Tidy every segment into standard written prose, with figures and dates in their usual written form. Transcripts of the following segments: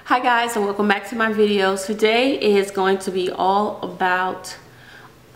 Hi guys, and welcome back to my video. Today is going to be all about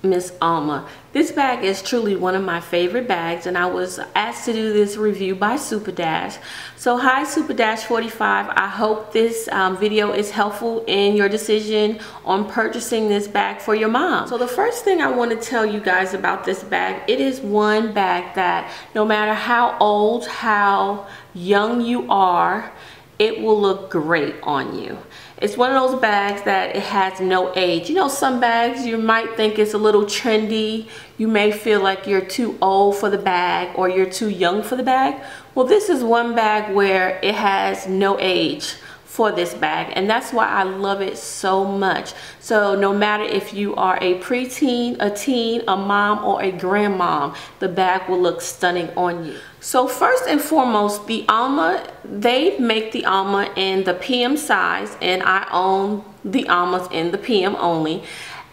Miss Alma. This bag is truly one of my favorite bags, and I was asked to do this review by Super Dash. So hi Super Dash 45, I hope this video is helpful in your decision on purchasing this bag for your mom. So the first thing I want to tell you guys about this bag, it is one bag that no matter how old, how young you are, it will look great on you. It's one of those bags that it has no age. You know, some bags you might think it's a little trendy. You may feel like you're too old for the bag or you're too young for the bag. Well, this is one bag where it has no age for this bag, and that's why I love it so much. So no matter if you are a preteen, a teen, a mom, or a grandmom, the bag will look stunning on you. So first and foremost, the Alma, they make the Alma in the PM size, and I own the Almas in the PM only.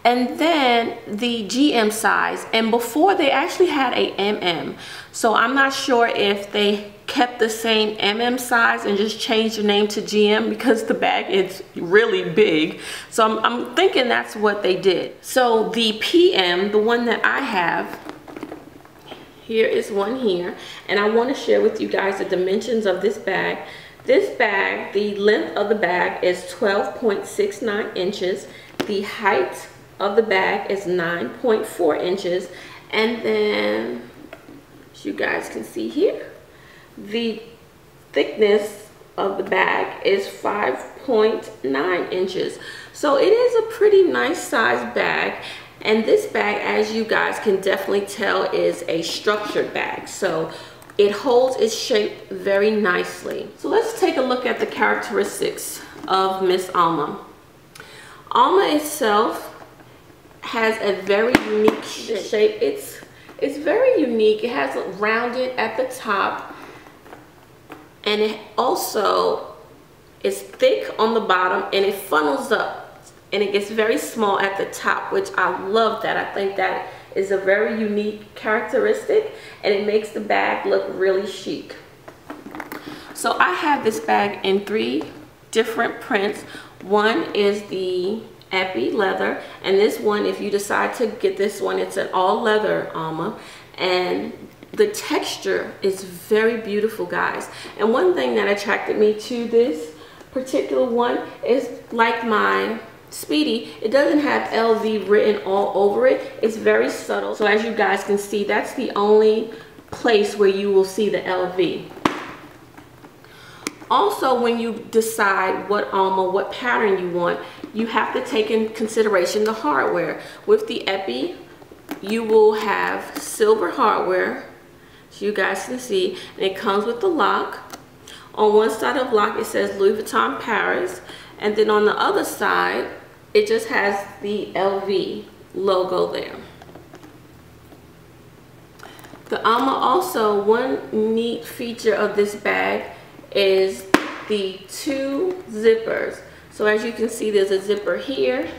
And then the GM size, and before they actually had a MM. So I'm not sure if they kept the same MM size and just changed the name to GM because the bag is really big. So I'm thinking that's what they did. So the PM, the one that I have, here is one here, and I want to share with you guys the dimensions of this bag. This bag, the length of the bag is 12.69 inches. The height of the bag is 9.4 inches. And then, as you guys can see here, the thickness of the bag is 5.9 inches. So it is a pretty nice size bag. And this bag, as you guys can definitely tell, is a structured bag. So it holds its shape very nicely. So let's take a look at the characteristics of Miss Alma. Alma itself has a very unique shape. It's very unique. It has it rounded at the top, and it also is thick on the bottom, and it funnels up. And it gets very small at the top, which I love that. I think that is a very unique characteristic, and it makes the bag look really chic. So I have this bag in 3 different prints. One is the epi leather, and this one, if you decide to get this one, it's an all leather Alma, and the texture is very beautiful, guys. And one thing that attracted me to this particular one is, like my Speedy, it doesn't have LV written all over it. It's very subtle. So as you guys can see, that's the only place where you will see the LV. Also, when you decide what Alma, what pattern you want, you have to take in consideration the hardware. With the epi, you will have silver hardware, so you guys can see, and it comes with the lock. On one side of the lock, it says Louis Vuitton Paris, and then on the other side, it just has the LV logo there. The Alma also, one neat feature of this bag is the 2 zippers. So as you can see, there's a zipper here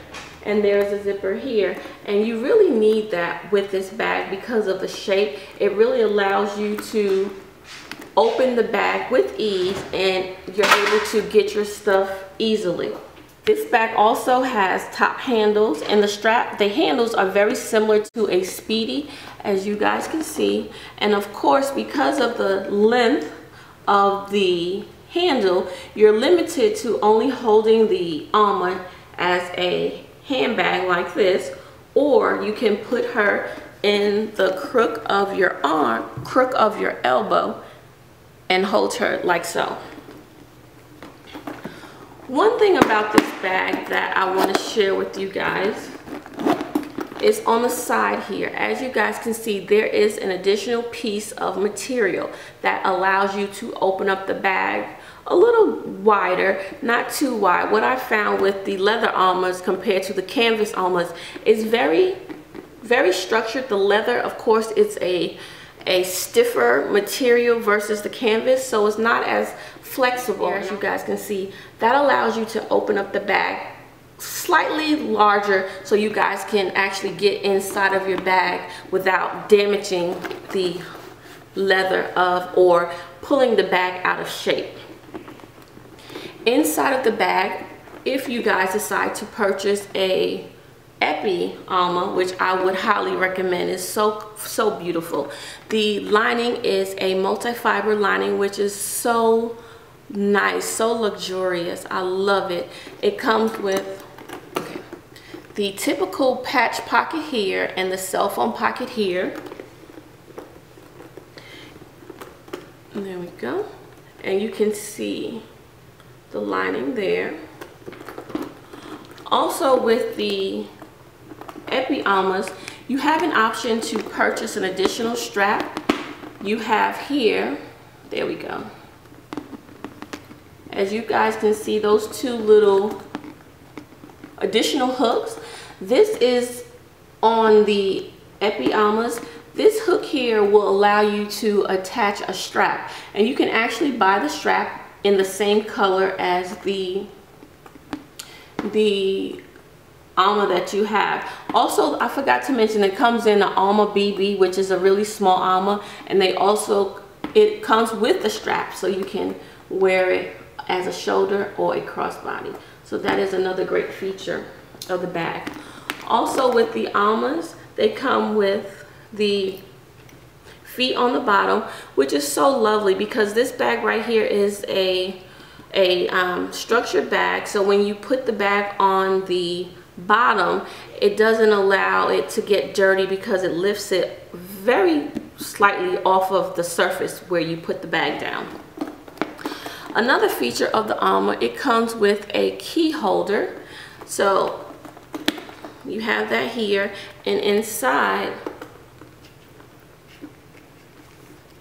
and there's a zipper here, and you really need that with this bag because of the shape. It really allows you to open the bag with ease, and you're able to get your stuff easily. This bag also has top handles, and the handles are very similar to a Speedy, as you guys can see. And of course, because of the length of the handle, you're limited to only holding the Alma as a handbag like this, or you can put her in the crook of your arm, crook of your elbow, and hold her like so. One thing about this bag that I want to share with you guys is on the side here. As you guys can see, there is an additional piece of material that allows you to open up the bag a little wider, not too wide. What I found with the leather Almas compared to the canvas Almas is very structured. The leather, of course, it's a stiffer material versus the canvas, so it's not as flexible. As you guys can see, that allows you to open up the bag slightly larger so you guys can actually get inside of your bag without damaging the leather or pulling the bag out of shape. Inside of the bag, if you guys decide to purchase a Epi Alma, which I would highly recommend, is so beautiful. The lining is a multi-fiber lining, which is so nice, so luxurious. I love it. It comes with the typical patch pocket here and the cell phone pocket here. And there we go. And you can see the lining there. Also with the Epi Almas, you have an option to purchase an additional strap. You have here, there we go. As you guys can see, those two little additional hooks. This is on the Epi Almas. This hook here will allow you to attach a strap, and you can actually buy the strap in the same color as the Alma that you have. Also, I forgot to mention, it comes in an Alma BB, which is a really small Alma, and it comes with the strap, so you can wear it as a shoulder or a crossbody. So that is another great feature of the bag. Also with the Almas, they come with the feet on the bottom, which is so lovely because this bag right here is a structured bag. So when you put the bag on the bottom, it doesn't allow it to get dirty because it lifts it very slightly off of the surface where you put the bag down. Another feature of the Alma, it comes with a key holder. So you have that here, and inside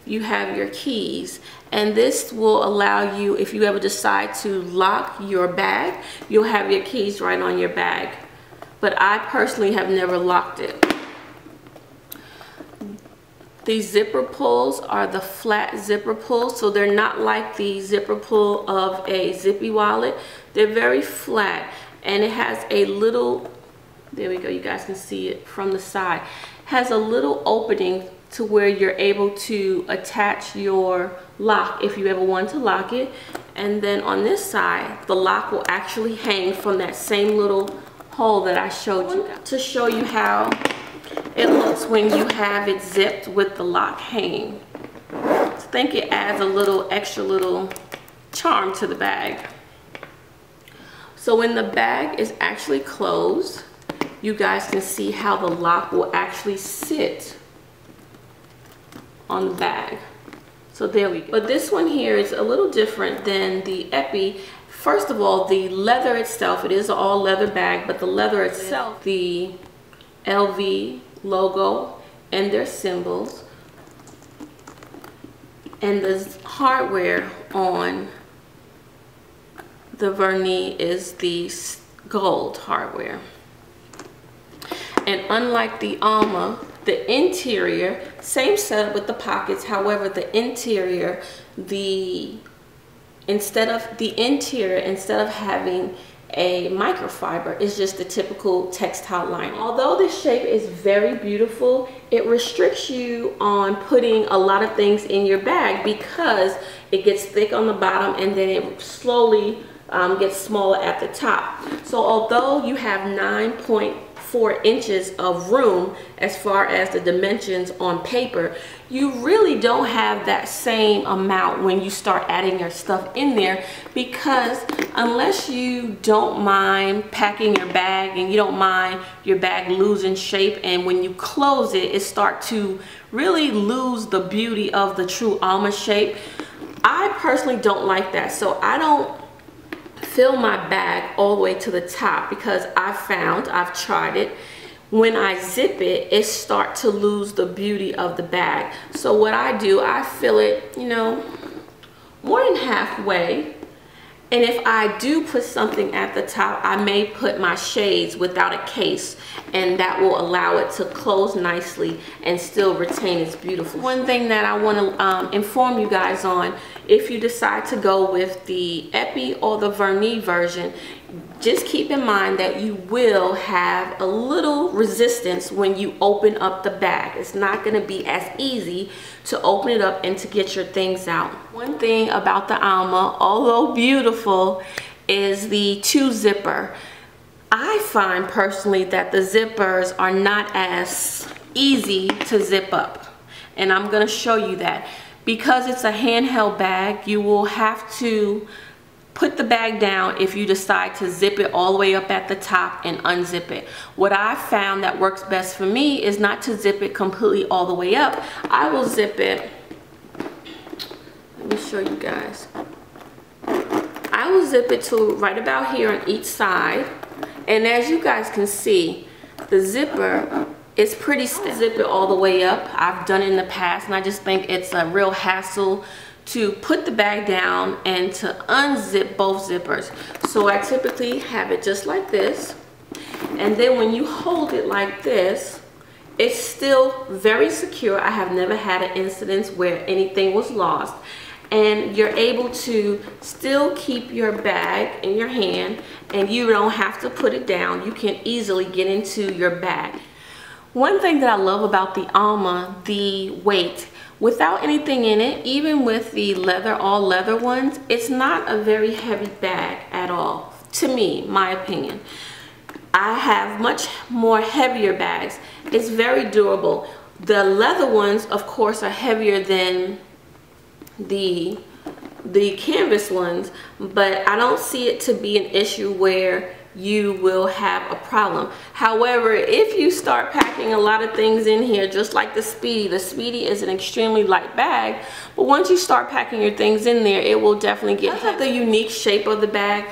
you have your keys, and this will allow you, if you ever decide to lock your bag, you'll have your keys right on your bag. But I personally have never locked it. These zipper pulls are the flat zipper pulls, so they're not like the zipper pull of a zippy wallet. They're very flat, and it has a little, there we go, you guys can see it from the side, has a little opening to where you're able to attach your lock if you ever want to lock it. And then on this side, the lock will actually hang from that same little hole that I showed you, to show you how it looks when you have it zipped with the lock hanging. I think it adds a little extra little charm to the bag. So when the bag is actually closed, you guys can see how the lock will actually sit on the bag. So there we go. But this one here is a little different than the Epi. First of all, the leather itself, it is an all leather bag, but the leather itself, the LV logo and their symbols, and the hardware on the vernis is the gold hardware. And unlike the Alma, the interior, same setup with the pockets, however the interior, instead of having a microfiber, is just the typical textile lining. Although this shape is very beautiful, it restricts you on putting a lot of things in your bag because it gets thick on the bottom and then it slowly gets smaller at the top. So although you have 9.4 inches of room as far as the dimensions on paper, you really don't have that same amount when you start adding your stuff in there, because unless you don't mind packing your bag and you don't mind your bag losing shape, and when you close it, it starts to really lose the beauty of the true Alma shape. I personally don't like that, so I don't fill my bag all the way to the top, because I've tried it, when I zip it, it starts to lose the beauty of the bag. So what I do, I fill it, you know, more than halfway. And if I do put something at the top, I may put my shades without a case, and that will allow it to close nicely and still retain its beautiful. One thing that I want to inform you guys on, if you decide to go with the Epi or the vernis version, just keep in mind that you will have a little resistance when you open up the bag. It's not going to be as easy to open it up and to get your things out. One thing about the Alma, although beautiful, is the 2 zipper. I find personally that the zippers are not as easy to zip up, and I'm going to show you that. Because it's a handheld bag, you will have to put the bag down if you decide to zip it all the way up at the top and unzip it. What I found that works best for me is not to zip it completely all the way up. I will zip it. Let me show you guys. I will zip it to right about here on each side. And as you guys can see, the zipper is pretty stiff. Zip it all the way up. I've done it in the past, and I just think it's a real hassle to put the bag down and to unzip both zippers. So I typically have it just like this, and then when you hold it like this, it's still very secure. I have never had an incident where anything was lost, and you're able to still keep your bag in your hand, and you don't have to put it down. You can easily get into your bag. One thing that I love about the Alma, the weight. Without anything in it, even with the leather, all leather ones, it's not a very heavy bag at all, to me, my opinion. I have much more heavier bags. It's very durable. The leather ones, of course, are heavier than the canvas ones, but I don't see it to be an issue where you will have a problem. However, if you start packing a lot of things in here, just like the Speedy is an extremely light bag, but once you start packing your things in there, it will definitely get heavy. The unique shape of the bag,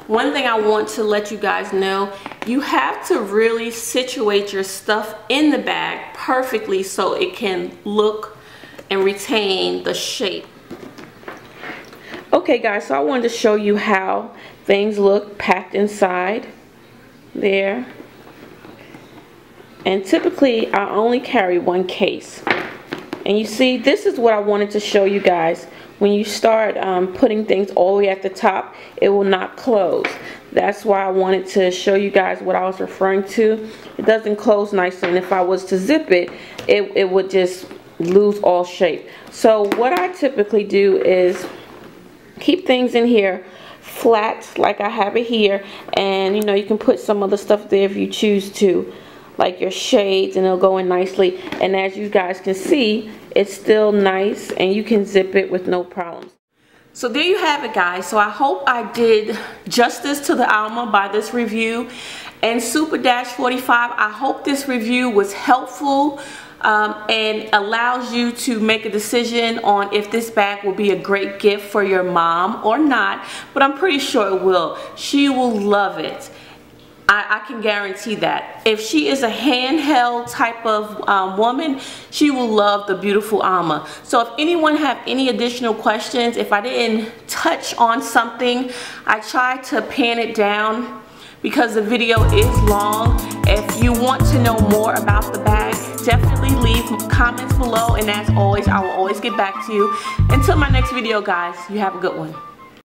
one thing I want to let you guys know, you have to really situate your stuff in the bag perfectly so it can look and retain the shape. Okay guys, so I wanted to show you how things look packed inside there. And typically I only carry one case. And you see, this is what I wanted to show you guys. When you start putting things all the way at the top, it will not close. That's why I wanted to show you guys what I was referring to. It doesn't close nicely, and if I was to zip it, it would just lose all shape. So what I typically do is keep things in here flat like I have it here, and you know, you can put some other stuff there if you choose to, like your shades, and it'll go in nicely. And as you guys can see, it's still nice and you can zip it with no problems. So there you have it guys. So I hope I did justice to the Alma by this review. And Super Dash 45, I hope this review was helpful and allows you to make a decision on if this bag will be a great gift for your mom or not, but I'm pretty sure it will. She will love it. I can guarantee that. If she is a handheld type of woman, she will love the beautiful Alma. So if anyone have any additional questions, if I didn't touch on something, I tried to pan it down because the video is long. If you want to know more about the bag, definitely leave comments below, and as always, I will always get back to you. Until my next video guys, you have a good one.